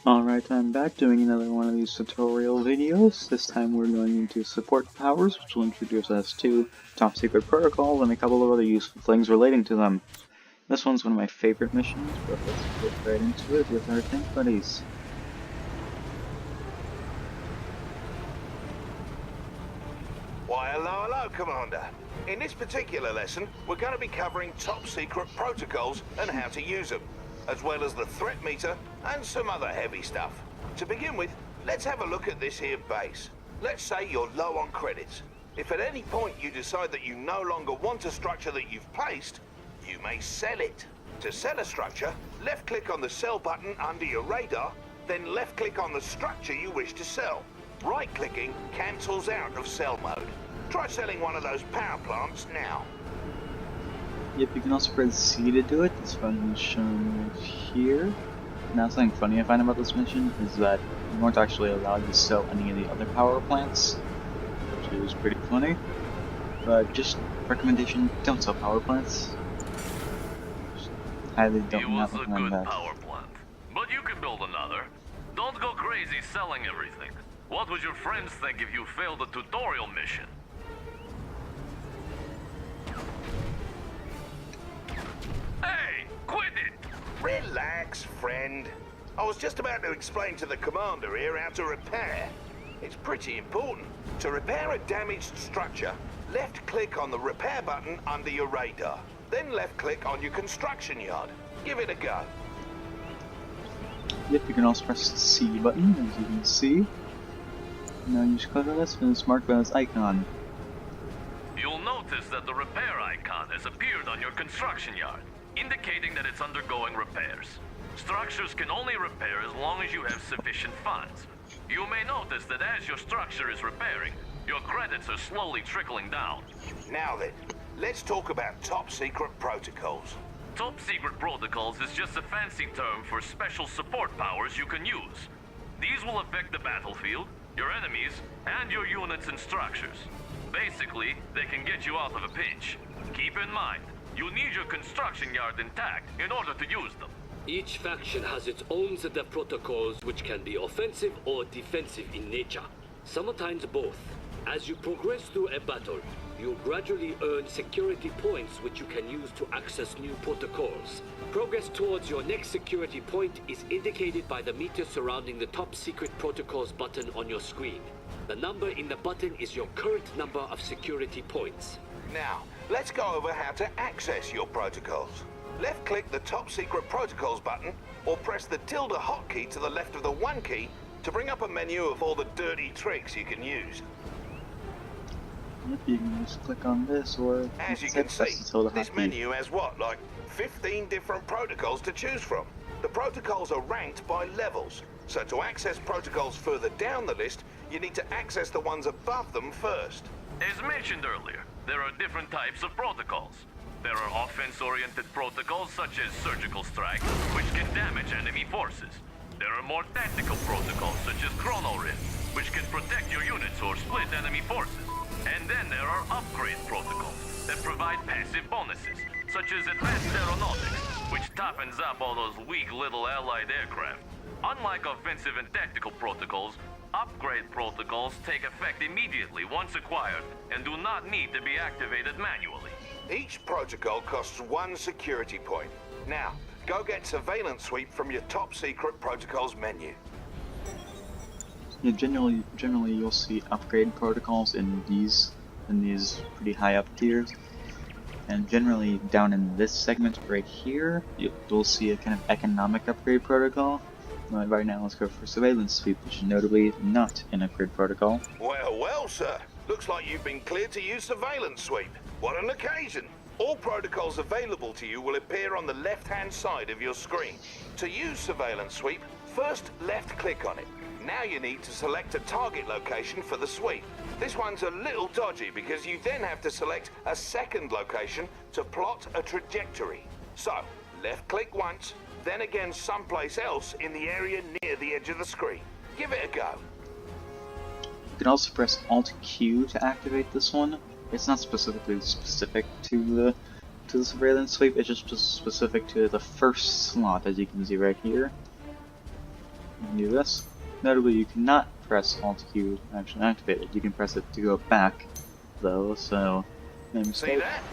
Alright, I'm back doing another one of these tutorial videos. This time we're going into support powers, which will introduce us to top secret protocols and a couple of other useful things relating to them. This one's one of my favorite missions, but let's get right into it with our tank buddies. Why, hello, Commander. In this particular lesson, we're going to be covering top secret protocols and how to use them, as well as the threat meter and some other heavy stuff. To begin with, let's have a look at this here base. Let's say you're low on credits. If at any point you decide that you no longer want a structure that you've placed, you may sell it. To sell a structure, left-click on the sell button under your radar, then left-click on the structure you wish to sell. Right-clicking cancels out of sell mode. Try selling one of those power plants now. Yep, you can also press C to do it. This button is shown right here. Now, something funny I find about this mission is that you weren't actually allowed to sell any of the other power plants, which is pretty funny. But just recommendation: don't sell power plants. Just highly don't not recommend that. Power plant, but you can build another. Don't go crazy selling everything. What would your friends think if you failed a tutorial mission? Hey, quit it! Relax, friend. I was just about to explain to the commander here how to repair. It's pretty important. To repair a damaged structure, left-click on the repair button under your radar. Then left-click on your construction yard. Give it a go. Yep, you can also press the C button, as you can see. Now you just click on this, and it's marked by this icon. You'll notice that the repair icon has appeared on your construction yard, indicating that it's undergoing repairs. Structures can only repair as long as you have sufficient funds. You may notice that as your structure is repairing, your credits are slowly trickling down. Now then, let's talk about top secret protocols. Top secret protocols is just a fancy term for special support powers you can use. These will affect the battlefield, your enemies, and your units and structures. Basically, they can get you out of a pinch. Keep in mind, you need your construction yard intact in order to use them. Each faction has its own set of protocols which can be offensive or defensive in nature. Sometimes both. As you progress through a battle, you gradually earn security points which you can use to access new protocols. Progress towards your next security point is indicated by the meter surrounding the top secret protocols button on your screen. The number in the button is your current number of security points. Now, let's go over how to access your protocols. Left-click the top secret protocols button, or press the tilde hotkey to the left of the 1 key to bring up a menu of all the dirty tricks you can use. Yep, you can just click on this, or as you can see, this menu has what, like 15 different protocols to choose from. The protocols are ranked by levels, so to access protocols further down the list, you need to access the ones above them first. As mentioned earlier, there are different types of protocols. There are offense-oriented protocols such as surgical strike, which can damage enemy forces. There are more tactical protocols such as chrono rift, which can protect your units or split enemy forces. And then there are upgrade protocols that provide passive bonuses, such as advanced aeronautics, which toughens up all those weak little allied aircraft. Unlike offensive and tactical protocols, upgrade protocols take effect immediately once acquired and do not need to be activated manually. Each protocol costs 1 security point. Now, go get Surveillance Sweep from your top secret protocols menu. Yeah, generally you'll see upgrade protocols in these pretty high up tiers, and generally down in this segment right here, you'll see a kind of economic upgrade protocol. Right now, let's go for Surveillance Sweep, which is notably not an upgrade protocol. Well, sir. Looks like you've been cleared to use Surveillance Sweep. What an occasion! All protocols available to you will appear on the left-hand side of your screen. To use Surveillance Sweep, first left-click on it. Now you need to select a target location for the sweep. This one's a little dodgy because you then have to select a second location to plot a trajectory. So, left-click once, then again someplace else in the area near the edge of the screen. Give it a go. You can also press Alt-Q to activate this one. It's not specifically specific to the Surveillance Sweep, it's just specific to the first slot, as you can see right here. do this. Notably, you cannot press Alt Q to actually activate it. You can press it to go back, though, so... See that?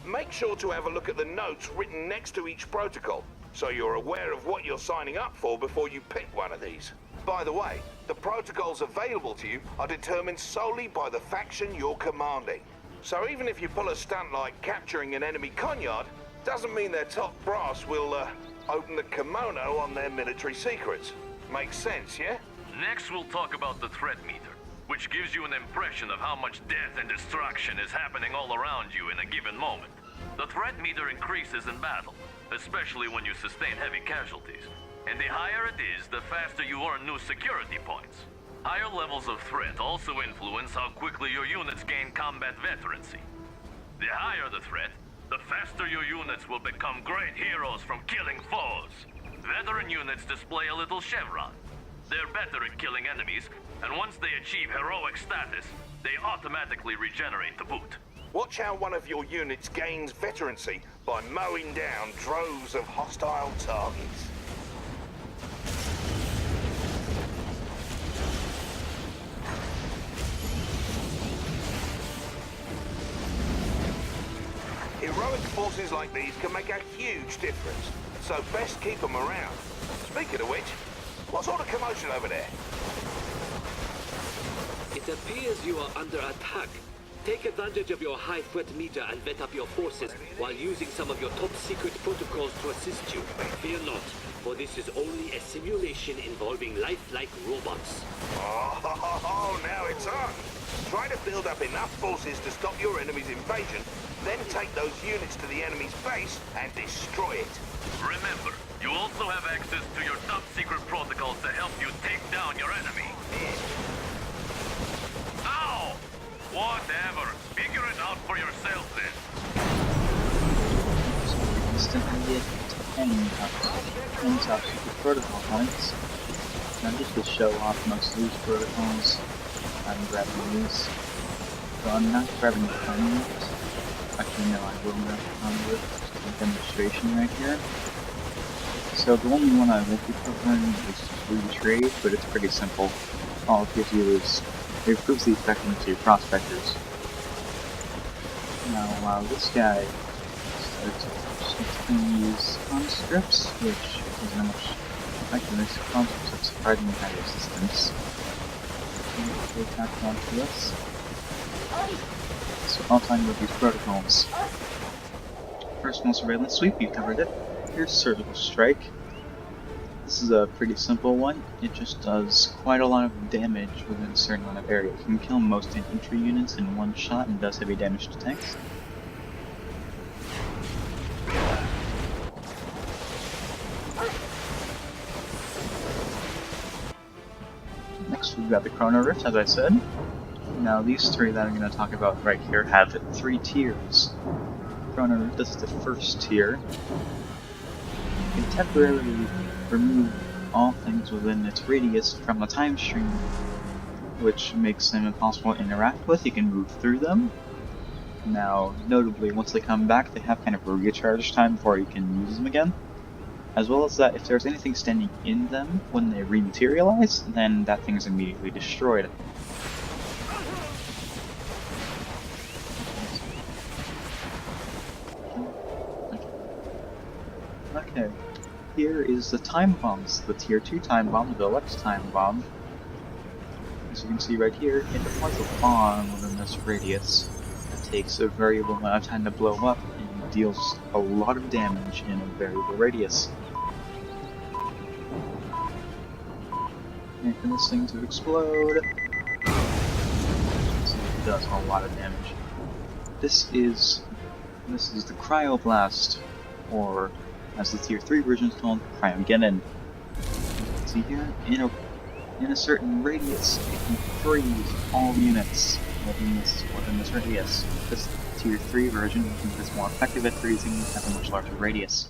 Make sure to have a look at the notes written next to each protocol, so you're aware of what you're signing up for before you pick one of these. By the way, the protocols available to you are determined solely by the faction you're commanding. So even if you pull a stunt like capturing an enemy conhyard, doesn't mean their top brass will open the kimono on their military secrets. Makes sense, yeah? Next, we'll talk about the threat meter, which gives you an impression of how much death and destruction is happening all around you in a given moment. The threat meter increases in battle, especially when you sustain heavy casualties. And the higher it is, the faster you earn new security points. Higher levels of threat also influence how quickly your units gain combat veterancy. The higher the threat, the faster your units will become great heroes from killing foes. Veteran units display a little chevron. They're better at killing enemies, and once they achieve heroic status, they automatically regenerate to boot. Watch how one of your units gains veterancy by mowing down droves of hostile targets. Heroic forces like these can make a huge difference, so best keep them around. Speaking of which, what sort of commotion over there? It appears you are under attack. Take advantage of your high threat meter and vet up your forces while using some of your top secret protocols to assist you. Fear not, for this is only a simulation involving lifelike robots. Oh, now it's on. Try to build up enough forces to stop your enemy's invasion, then take those units to the enemy's base and destroy it. Remember, you also have access to your top secret protocols to help you take down your enemy. Ow! Whatever. Figure it out for yourself then. So we instantly get any top secret protocol points. Now just to show off most of these protocols, I'm grabbing these. So I'm not grabbing the conduit. Actually no, I will grab the conduit. Just a demonstration right here. So the only one I won't be covering is free trade, but it's pretty simple. All it gives you is it improves the effectiveness of your prospectors. Now, this guy starts shifting these conscripts, which doesn't have much effectiveness. Conscripts have surprisingly high resistance. We'll attack onto this. So I'll talk about these protocols. Personal surveillance sweep, you covered it. Here's Surgical Strike. This is a pretty simple one. It just does quite a lot of damage within a certain amount of area. You can kill most infantry units in one shot and does heavy damage to tanks. Next we've got the Chrono Rift, as I said. Now these three that I'm going to talk about right here have 3 tiers. Chrono Rift, this is the first tier. You can temporarily remove all things within its radius from the time stream, which makes them impossible to interact with. You can move through them. Now, notably, once they come back, they have kind of a recharge time before you can use them again. As well as that, if there's anything standing in them when they rematerialize, then that thing is immediately destroyed. Okay, here is the time bombs, the tier 2 time bomb, the Lex time bomb. As you can see right here, it deploys a bomb within this radius. It takes a variable amount of time to blow up and deals a lot of damage in a variable radius. And for this thing to explode, so it does a lot of damage. This is the Cryoblast, or as the tier 3 version is called, Cryogeddon. You can see here, in a certain radius, it can freeze all units within this radius. This tier 3 version, which is more effective at freezing, has a much larger radius.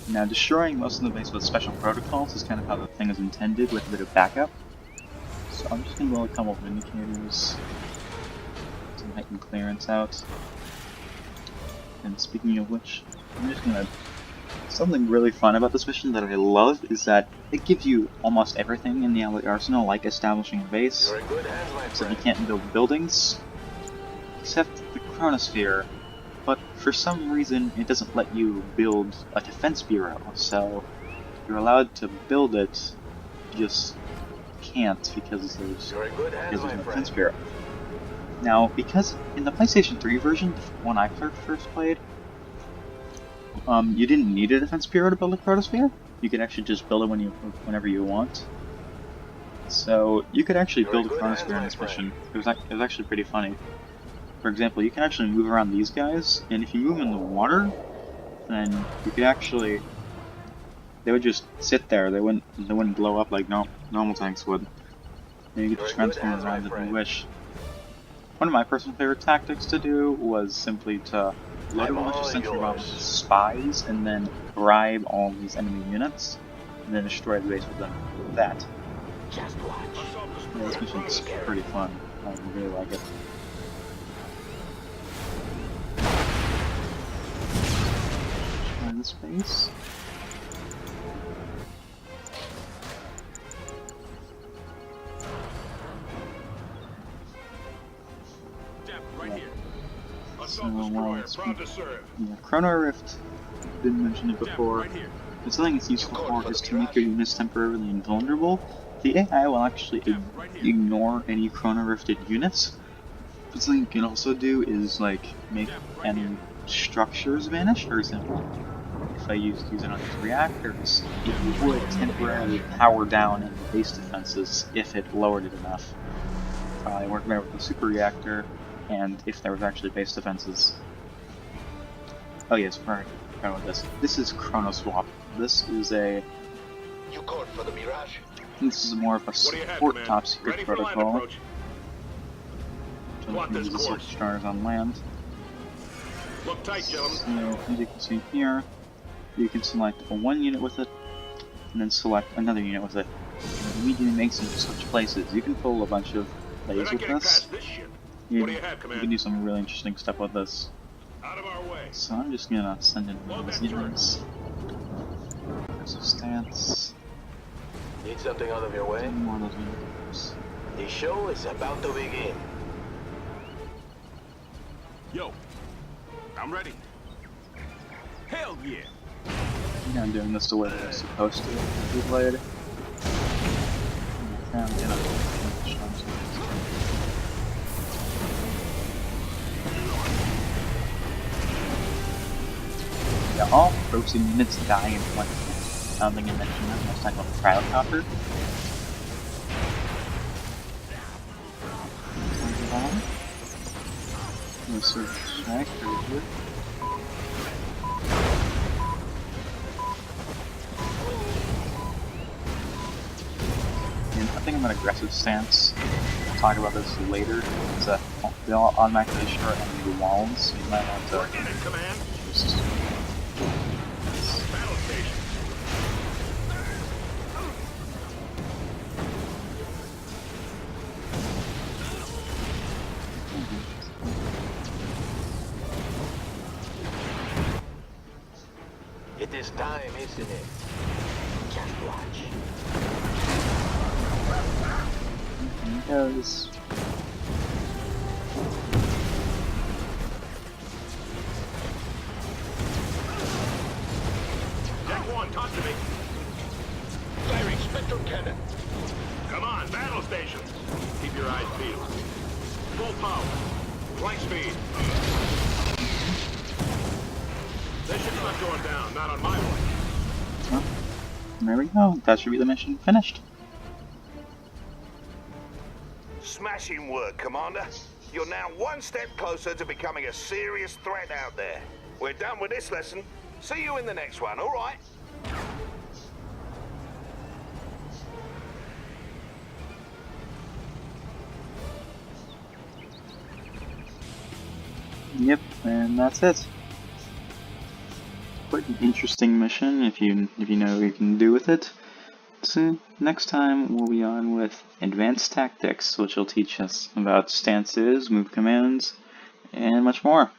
Now, destroying most of the base with special protocols is kind of how the thing is intended, with a bit of backup. So I'm just going to blow a couple of indicators to heighten clearance out. And speaking of which, I'm just going to Something really fun about this mission that I love is that it gives you almost everything in the Alloy Arsenal, like establishing a base, You're in good hands, my so you friend. can't build buildings, except the Chronosphere, but for some reason it doesn't let you build a defense bureau, so you're allowed to build it, you just can't because there's You're in good hands, my no friend. defense bureau. Now, because in the PlayStation 3 version, the one I first played, you didn't need a defense bureau to build a Chronosphere. You could actually just build it whenever you want. So you could actually You're in build a good hands, Chronosphere in my this friend. mission. It was actually pretty funny. For example, you can actually move around these guys, and if you move in the water, then you could actually, they would just sit there. They wouldn't blow up like normal tanks would. And you could You're just in good transform hands, my around if you friend. wish. One of my personal favorite tactics to do was simply to load I'm a bunch of all Central Bomb yours. spies and then bribe all these enemy units, and then destroy the base with them. That. Just watch. Yeah, this mission's pretty fun. I really like it. Try this base. So, well, yeah, Chrono Rift, didn't mention it before, but something it's useful for is to make your units temporarily invulnerable. The AI will actually ignore any Chrono Rifted units, but something you can also do is, like, make any structures vanish. For example, if I use it on these reactors, it would temporarily power down any base defenses if it lowered it enough. I worked there with the super reactor, and if there was actually base defenses. Oh yes, right. Forgot about this. This is Chrono Swap. This is a. You called for the Mirage? This is more of a support top secret protocol. Which uses the stars on land. Look tight, gentlemen. So, as you can see here, you can select a one unit with it, and then select another unit with it. And immediately makes it switch places. You can pull a bunch of plays with this. You can do some really interesting stuff with this. Out of our way. So I'm just gonna send in these units. There's a stance. Need something out of your way? More of those units. The show is about to begin. Yo, I'm ready. Hell yeah. Yeah, I'm doing this the way that I'm supposed to be played. Yeah, all frozen units die in 1 minute. I don't think I mentioned that last time about the Cryocopter. No surge strike right here. And I think I'm an aggressive stance. I'll talk about this later. It's they'll automatically destroy enemy walls, so you might want to Working it, command. just Battle station. It is time, isn't it? Just watch. here it goes. Deck 1, talk to me. Firing spectral cannon. Come on, battle stations. Keep your eyes peeled. Full power. Flank speed. This ship's not going down, not on my watch. Well, there we go. That should be the mission finished. Smashing work, Commander. You're now one step closer to becoming a serious threat out there. We're done with this lesson. See you in the next one, all right? Yep, and that's it. Quite an interesting mission if you know what you can do with it. So next time we'll be on with Advanced Tactics, which will teach us about stances, move commands, and much more.